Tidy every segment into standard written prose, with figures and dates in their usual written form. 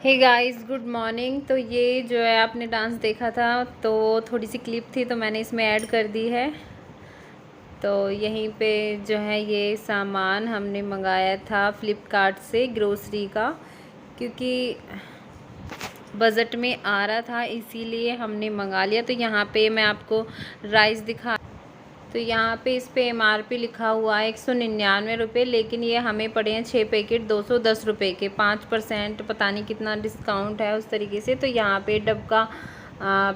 Hey guys, good morning. तो ये जो है आपने डांस देखा था, तो थोड़ी सी क्लिप थी तो मैंने इसमें ऐड कर दी है। तो यहीं पे जो है ये सामान हमने मंगाया था फ्लिपकार्ट से, ग्रोसरी का, क्योंकि बजट में आ रहा था इसीलिए हमने मंगा लिया। तो यहाँ पे मैं आपको राइस दिखा, तो यहाँ पे इस पे MRP लिखा हुआ है 199 रुपये, लेकिन ये हमें पड़े हैं 6 पैकेट 210 रुपये के। 5% पता नहीं कितना डिस्काउंट है उस तरीके से। तो यहाँ पे डब का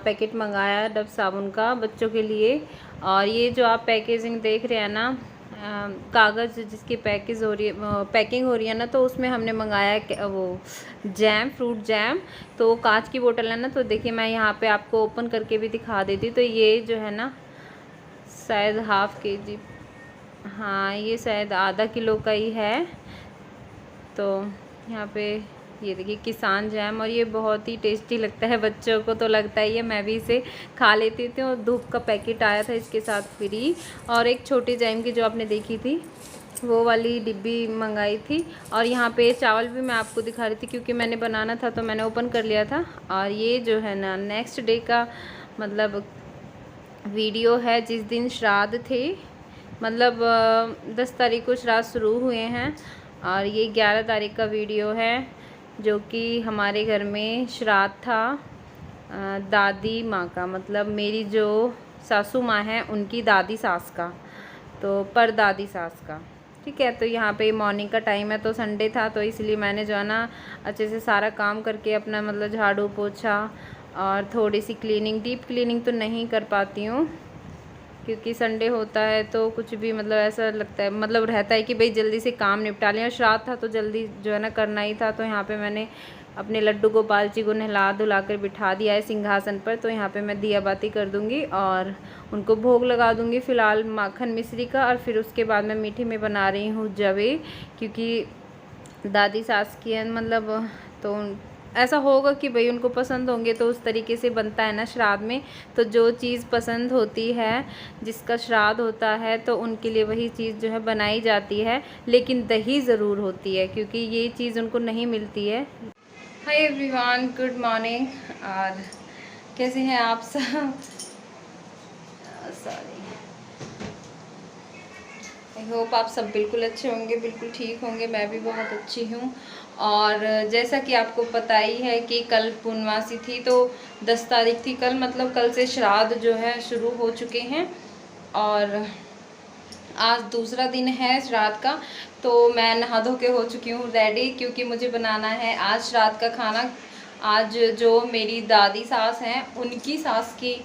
पैकेट मंगाया, डब साबुन का बच्चों के लिए। और ये जो आप पैकेजिंग देख रहे हैं ना, कागज़ जिसकी पैकिंग हो रही है ना, तो उसमें हमने मंगाया वो जैम, फ्रूट जैम। तो कांच की बोतल है ना, तो देखिए मैं यहाँ पे आपको ओपन करके भी दिखा देती। तो ये जो है ना, शायद हाफ़ kg, हाँ ये शायद आधा किलो का ही है। तो यहाँ पे ये देखिए किसान जैम, और ये बहुत ही टेस्टी लगता है बच्चों को, तो लगता ही है मैं भी इसे खा लेती थी। और धूप का पैकेट आया था इसके साथ फ्री। और एक छोटी जैम की जो आपने देखी थी वो वाली डिब्बी मंगाई थी। और यहाँ पे चावल भी मैं आपको दिखा रही थी क्योंकि मैंने बनाना था तो मैंने ओपन कर लिया था। और ये जो है ना नेक्स्ट डे का मतलब वीडियो है, जिस दिन श्राद्ध थे, मतलब 10 तारीख को श्राद्ध शुरू हुए हैं। और ये 11 तारीख का वीडियो है, जो कि हमारे घर में श्राद्ध था दादी माँ का, मतलब मेरी जो सासू माँ है उनकी दादी सास का, तो परदादी सास का। ठीक है। तो यहाँ पे मॉर्निंग का टाइम है, तो संडे था, तो इसलिए मैंने जो है ना अच्छे से सारा काम करके अपना मतलब झाड़ू पोछा और थोड़ी सी क्लीनिंग, डीप क्लीनिंग तो नहीं कर पाती हूँ क्योंकि संडे होता है तो कुछ भी मतलब ऐसा लगता है, मतलब रहता है कि भाई जल्दी से काम निपटा लें। और श्राद्ध था तो जल्दी जो है ना करना ही था। तो यहाँ पे मैंने अपने लड्डू गोपाल जी को नहला धुला कर बिठा दिया है सिंहासन पर। तो यहाँ पे मैं दिया बाती कर दूँगी और उनको भोग लगा दूँगी फ़िलहाल माखन मिश्री का। और फिर उसके बाद मैं मीठे में बना रही हूँ जवे, क्योंकि दादी सास की है मतलब, तो ऐसा होगा कि भाई उनको पसंद होंगे, तो उस तरीके से बनता है ना श्राद्ध में। तो जो चीज़ पसंद होती है, जिसका श्राद्ध होता है, तो उनके लिए वही चीज़ जो है बनाई जाती है। लेकिन दही ज़रूर होती है क्योंकि ये चीज़ उनको नहीं मिलती है। Hi everyone, good morning. और कैसे हैं आप सब? सॉरी, आई होप आप सब बिल्कुल अच्छे होंगे, बिल्कुल ठीक होंगे। मैं भी बहुत अच्छी हूँ। और जैसा कि आपको पता ही है कि कल पूर्णमासी थी, तो 10 तारीख थी कल, मतलब कल से श्राद्ध जो है शुरू हो चुके हैं। और आज दूसरा दिन है श्राद्ध का। तो मैं नहा धो के हो चुकी हूँ रेडी, क्योंकि मुझे बनाना है आज श्राद्ध का खाना। आज जो मेरी दादी सास हैं उनकी सास की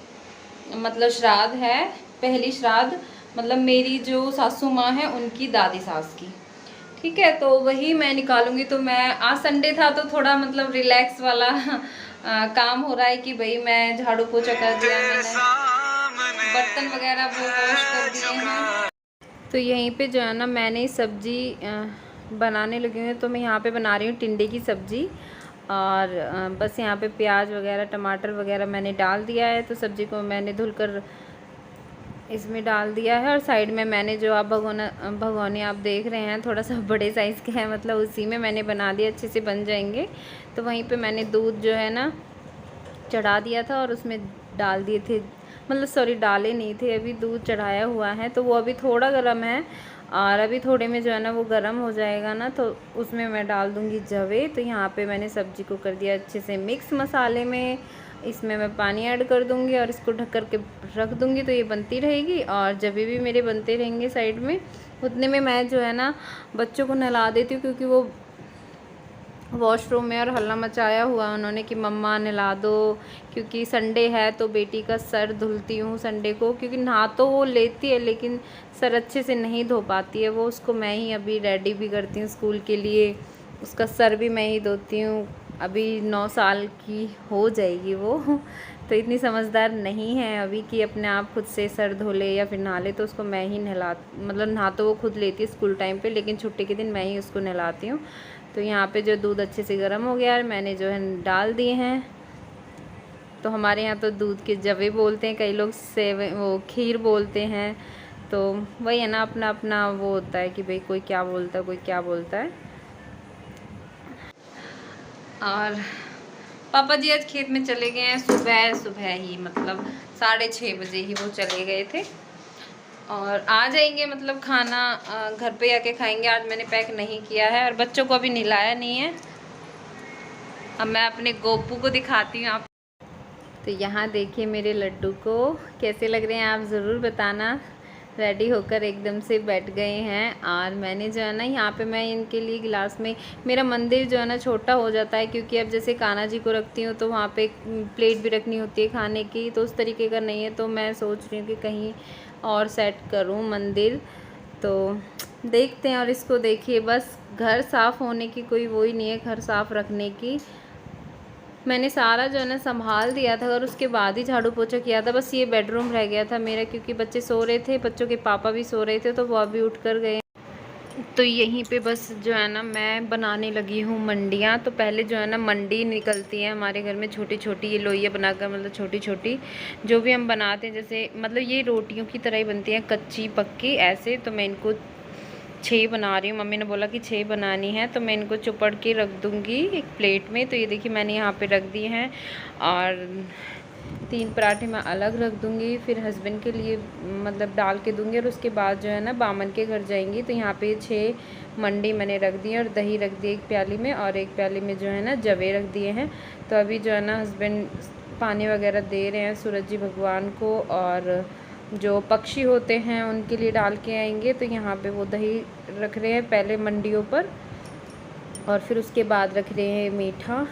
मतलब श्राद्ध है, पहली श्राद्ध, मतलब मेरी जो सासू माँ है उनकी दादी सास की। ठीक है। तो वही मैं निकालूंगी। तो मैं आज संडे था तो थोड़ा मतलब रिलैक्स वाला काम हो रहा है कि भाई मैं झाड़ू पोछा कर दिया, मैंने बर्तन वगैरह वो वॉश कर दिए हैं। तो यहीं पे जो है ना मैंने सब्जी बनाने लगी हूँ। तो मैं यहाँ पे बना रही हूँ टिंडे की सब्ज़ी। और बस यहाँ पे प्याज वगैरह टमाटर वगैरह मैंने डाल दिया है। तो सब्ज़ी को मैंने धुलकर इसमें डाल दिया है। और साइड में मैंने जो आप भगोने आप देख रहे हैं थोड़ा सा बड़े साइज़ के हैं, मतलब उसी में मैंने बना दिया, अच्छे से बन जाएंगे। तो वहीं पे मैंने दूध जो है ना चढ़ा दिया था और उसमें डाल दिए थे, मतलब सॉरी डाले नहीं थे, अभी दूध चढ़ाया हुआ है। तो वो अभी थोड़ा गर्म है और अभी थोड़े में जो है ना वो गर्म हो जाएगा ना, तो उसमें मैं डाल दूँगी जवे। तो यहाँ पे मैंने सब्ज़ी को कर दिया अच्छे से मिक्स मसाले में। इसमें मैं पानी ऐड कर दूँगी और इसको ढक कर के रख दूँगी, तो ये बनती रहेगी। और जब भी मेरे बनते रहेंगे साइड में, उतने में मैं जो है ना बच्चों को नहला देती हूँ, क्योंकि वो वॉशरूम में और हल्ला मचाया हुआ उन्होंने कि मम्मा नहला दो, क्योंकि संडे है तो बेटी का सर धुलती हूँ संडे को, क्योंकि नहा तो वो लेती है लेकिन सर अच्छे से नहीं धो पाती है वो। उसको मैं ही अभी रेडी भी करती हूँ स्कूल के लिए, उसका सर भी मैं ही धोती हूँ। अभी 9 साल की हो जाएगी वो, तो इतनी समझदार नहीं है अभी कि अपने आप खुद से सर धो ले या फिर नहा ले। तो उसको मैं ही मतलब नहा तो वो खुद लेती है स्कूल टाइम पे, लेकिन छुट्टी के दिन मैं ही उसको नहलाती हूँ। तो यहाँ पे जो दूध अच्छे से गर्म हो गया और मैंने जो है डाल दिए हैं। तो हमारे यहाँ तो दूध के जवे बोलते हैं, कई लोग सेवे वो खीर बोलते हैं। तो वही है ना, अपना अपना वो होता है कि भाई कोई क्या बोलता है, कोई क्या बोलता है। और पापा जी आज खेत में चले गए हैं सुबह सुबह ही, मतलब 6:30 बजे ही वो चले गए थे। और आ जाएंगे, मतलब खाना घर पे आके खाएंगे। आज मैंने पैक नहीं किया है और बच्चों को अभी नहलाया नहीं है। अब मैं अपने गोपू को दिखाती हूँ आप। तो यहाँ देखिए मेरे लड्डू को कैसे लग रहे हैं आप ज़रूर बताना। रेडी होकर एकदम से बैठ गए हैं। और मैंने जो है ना यहाँ पे मैं इनके लिए गिलास में, मेरा मंदिर जो है ना छोटा हो जाता है, क्योंकि अब जैसे कान्हा जी को रखती हूँ तो वहाँ पे प्लेट भी रखनी होती है खाने की, तो उस तरीके का नहीं है। तो मैं सोच रही हूँ कि कहीं और सेट करूँ मंदिर, तो देखते हैं। और इसको देखिए, बस घर साफ़ होने की कोई वो ही नहीं है, घर साफ़ रखने की। मैंने सारा जो है ना संभाल दिया था और उसके बाद ही झाड़ू पोछा किया था। बस ये बेडरूम रह गया था मेरा, क्योंकि बच्चे सो रहे थे, बच्चों के पापा भी सो रहे थे, तो वो अभी उठ कर गए। तो यहीं पे बस जो है ना मैं बनाने लगी हूँ मंडियाँ। तो पहले जो है ना मंडी निकलती है हमारे घर में छोटी छोटी, ये लोइयाँ बनाकर, मतलब छोटी छोटी जो भी हम बनाते हैं, जैसे मतलब ये रोटियों की तरह ही बनती हैं, कच्ची पक्की ऐसे। तो मैं इनको 6 बना रही हूँ। मम्मी ने बोला कि 6 बनानी है, तो मैं इनको चुपड़ के रख दूँगी एक प्लेट में। तो ये देखिए मैंने यहाँ पे रख दिए हैं। और 3 पराठे मैं अलग रख दूँगी, फिर हस्बैंड के लिए मतलब डाल के दूँगी। और उसके बाद जो है ना बामन के घर जाएंगी। तो यहाँ पे 6 मंडी मैंने रख दी है और दही रख दी 1 प्याली में, और 1 प्याली में जो है ना जवे रख दिए हैं। तो अभी जो है ना हस्बैंड पानी वगैरह दे रहे हैं सूरज जी भगवान को, और जो पक्षी होते हैं उनके लिए डाल के आएंगे। तो यहाँ पे वो दही रख रहे हैं पहले मंडियों पर, और फिर उसके बाद रख रहे हैं मीठा।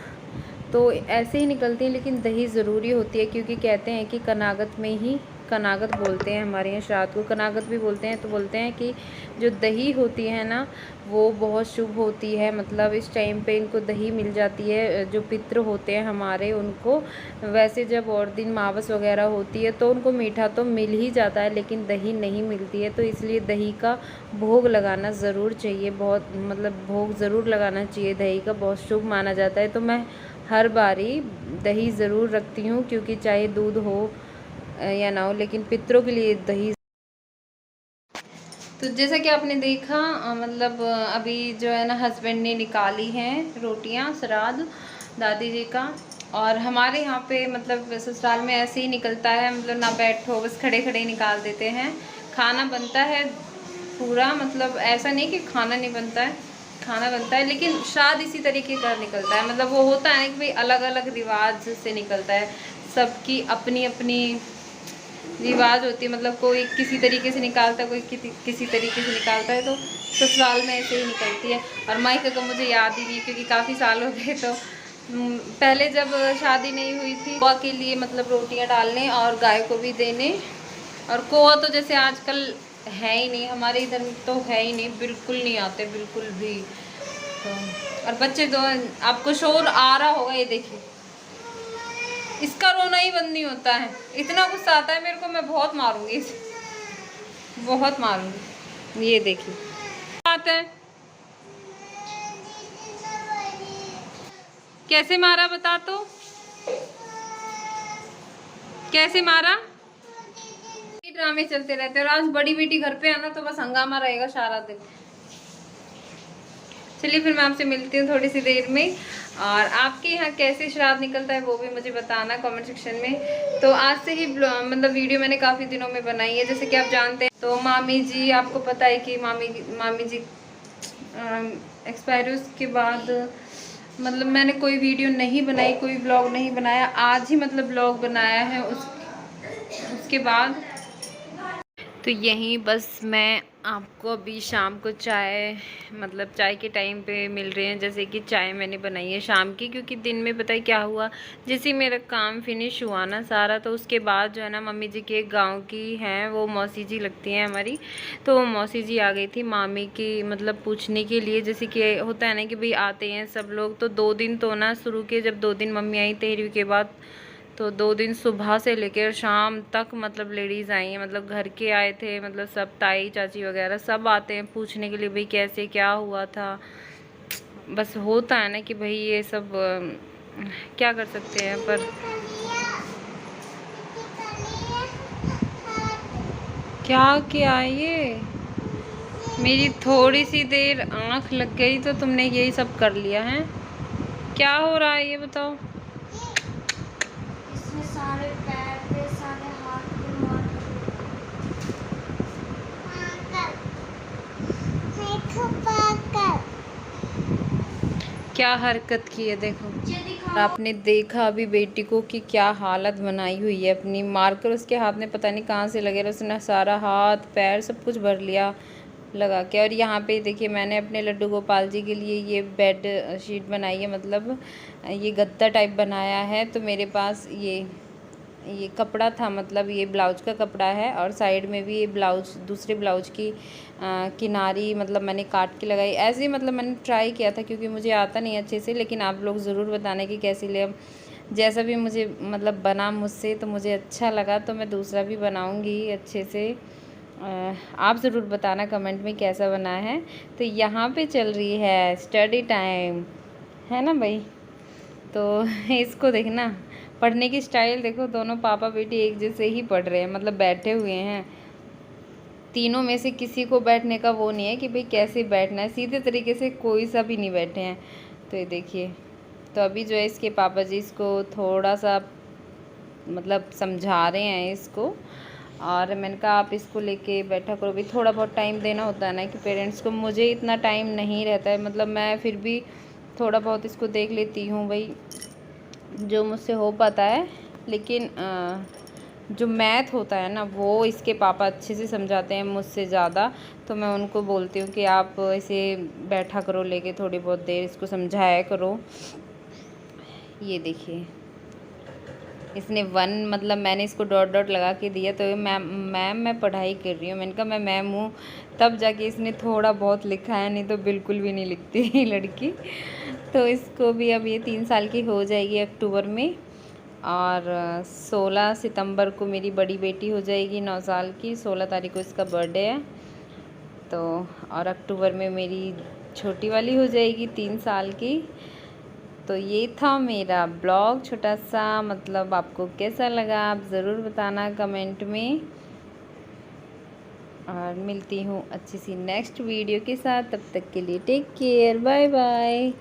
तो ऐसे ही निकलती हैं, लेकिन दही ज़रूरी होती है, क्योंकि कहते हैं कि कनागत में ही, कनागत बोलते हैं हमारे यहाँ श्राद्ध को, कनागत भी बोलते हैं। तो बोलते हैं कि जो दही होती है ना वो बहुत शुभ होती है, मतलब इस टाइम पे इनको दही मिल जाती है। जो पितृ होते हैं हमारे, उनको वैसे जब और दिन मावस वगैरह होती है तो उनको मीठा तो मिल ही जाता है, लेकिन दही नहीं मिलती है। तो इसलिए दही का भोग लगाना ज़रूर चाहिए, बहुत मतलब भोग ज़रूर लगाना चाहिए दही का, बहुत शुभ माना जाता है। तो मैं हर बारी दही ज़रूर रखती हूँ, क्योंकि चाहे दूध हो या ना हो, लेकिन पितरों के लिए दही। तो जैसा कि आपने देखा मतलब अभी जो है ना हस्बैंड ने निकाली हैं रोटियां श्राद्ध दादी जी का। और हमारे यहाँ पे मतलब ससुराल में ऐसे ही निकलता है, मतलब ना बैठो, बस खड़े खड़े ही निकाल देते हैं। खाना बनता है पूरा, मतलब ऐसा नहीं कि खाना नहीं बनता है, खाना बनता है, लेकिन श्राद्ध इसी तरीके का निकलता है। मतलब वो होता है कि भाई अलग अलग रिवाज से निकलता है, सबकी अपनी अपनी रिवाज होती है। मतलब कोई किसी तरीके से निकालता है, कोई किसी तरीके से निकालता है। तो ससुराल में ऐसे ही निकलती है। और मायके का मुझे याद ही नहीं, क्योंकि काफ़ी साल हो गए। तो पहले जब शादी नहीं हुई थी, कोआ के लिए मतलब रोटियां डालने और गाय को भी देने। और कोआ तो जैसे आजकल है ही नहीं, हमारे इधर तो है ही नहीं, बिल्कुल नहीं आते बिल्कुल भी। तो और बच्चे तो, आपको शोर आ रहा होगा, ये देखिए इसका रोना ही बंद नहीं होता है, इतना गुस्सा आता है मेरे को, मैं बहुत मारूंगी इसे, बहुत मारूंगी। ये देखिए बात है, कैसे मारा बता तो, कैसे मारा। ड्रामे चलते रहते हैं। और आज बड़ी बेटी घर पे आना तो बस हंगामा रहेगा सारा दिन। चलिए फिर मैं आपसे मिलती हूँ थोड़ी सी देर में। और आपके यहाँ कैसे श्राद्ध निकलता है वो भी मुझे बताना कमेंट सेक्शन में। तो आज से ही मतलब वीडियो मैंने काफ़ी दिनों में बनाई है, जैसे कि आप जानते हैं। तो मामी जी, आपको पता है कि मामी जी एक्सपायर उसके बाद मतलब मैंने कोई वीडियो नहीं बनाई, कोई ब्लॉग नहीं बनाया। आज ही मतलब ब्लॉग बनाया है उसके बाद। तो यहीं बस मैं आपको अभी शाम को चाय, मतलब चाय के टाइम पे मिल रहे हैं। जैसे कि चाय मैंने बनाई है शाम की, क्योंकि दिन में पता है क्या हुआ, जैसे मेरा काम फिनिश हुआ ना सारा, तो उसके बाद जो है ना मम्मी जी के गांव की हैं, वो मौसी जी लगती हैं हमारी। तो मौसी जी आ गई थी मामी की मतलब पूछने के लिए। जैसे कि होता है ना कि भाई आते हैं सब लोग, तो 2 दिन तो ना शुरू के, जब 2 दिन मम्मी आई तेरहवीं के बाद, तो 2 दिन सुबह से लेकर शाम तक मतलब लेडीज़ आई हैं, मतलब घर के आए थे, मतलब सब ताई चाची वगैरह सब आते हैं पूछने के लिए भाई कैसे क्या हुआ था। बस होता है ना कि भाई ये सब क्या कर सकते हैं। पर क्या ये मेरी थोड़ी सी देर आँख लग गई तो तुमने यही सब कर लिया है क्या हो रहा है ये बताओ। इसमें सारे पैर पे, सारे हाथ पे मार क्या हरकत की है देखो। और आपने देखा अभी बेटी को कि क्या हालत बनाई हुई है अपनी, मारकर उसके हाथ में पता नहीं कहाँ से लगे, उसने सारा हाथ पैर सब कुछ भर लिया लगा के। और यहाँ पे देखिए मैंने अपने लड्डू गोपाल जी के लिए ये बेड शीट बनाई है, मतलब ये गद्दा टाइप बनाया है। तो मेरे पास ये कपड़ा था, मतलब ये ब्लाउज का कपड़ा है, और साइड में भी ये ब्लाउज, दूसरे ब्लाउज की किनारी मतलब मैंने काट के लगाई ऐसे ही। मतलब मैंने ट्राई किया था क्योंकि मुझे आता नहीं अच्छे से, लेकिन आप लोग ज़रूर बताना कि कैसी ले। जैसा भी मुझे मतलब बना मुझसे तो मुझे अच्छा लगा, तो मैं दूसरा भी बनाऊंगी अच्छे से। आप ज़रूर बताना कमेंट में कैसा बना है। तो यहाँ पे चल रही है स्टडी टाइम, है ना भाई। तो इसको देखना, पढ़ने की स्टाइल देखो, दोनों पापा बेटी एक जैसे ही पढ़ रहे हैं, मतलब बैठे हुए हैं। तीनों में से किसी को बैठने का वो नहीं है कि भाई कैसे बैठना है, सीधे तरीके से कोई सा भी नहीं बैठे हैं। तो ये देखिए, तो अभी जो है इसके पापा जी इसको थोड़ा सा मतलब समझा रहे हैं इसको। और मैंने कहा आप इसको लेके बैठा करो, भी थोड़ा बहुत टाइम देना होता है ना कि पेरेंट्स को। मुझे इतना टाइम नहीं रहता है, मतलब मैं फिर भी थोड़ा बहुत इसको देख लेती हूँ भाई, जो मुझसे हो पाता है। लेकिन जो मैथ होता है ना वो इसके पापा अच्छे से समझाते हैं मुझसे ज़्यादा। तो मैं उनको बोलती हूँ कि आप इसे बैठा करो लेके, थोड़ी बहुत देर इसको समझाया करो। ये देखिए इसने वन मतलब मैंने इसको डॉट डॉट लगा के दिया, तो मैम मैं पढ़ाई कर रही हूँ, मैंने कहा मैं मैम हूँ, तब जाके इसने थोड़ा बहुत लिखा है, नहीं तो बिल्कुल भी नहीं लिखती लड़की। तो इसको भी अब ये 3 साल की हो जाएगी अक्टूबर में, और 16 सितंबर को मेरी बड़ी बेटी हो जाएगी 9 साल की, 16 तारीख को इसका बर्थडे है। तो और अक्टूबर में मेरी छोटी वाली हो जाएगी 3 साल की। तो ये था मेरा ब्लॉग छोटा सा, मतलब आपको कैसा लगा आप ज़रूर बताना कमेंट में। और मिलती हूँ अच्छी सी नेक्स्ट वीडियो के साथ, तब तक के लिए टेक केयर, बाय बाय।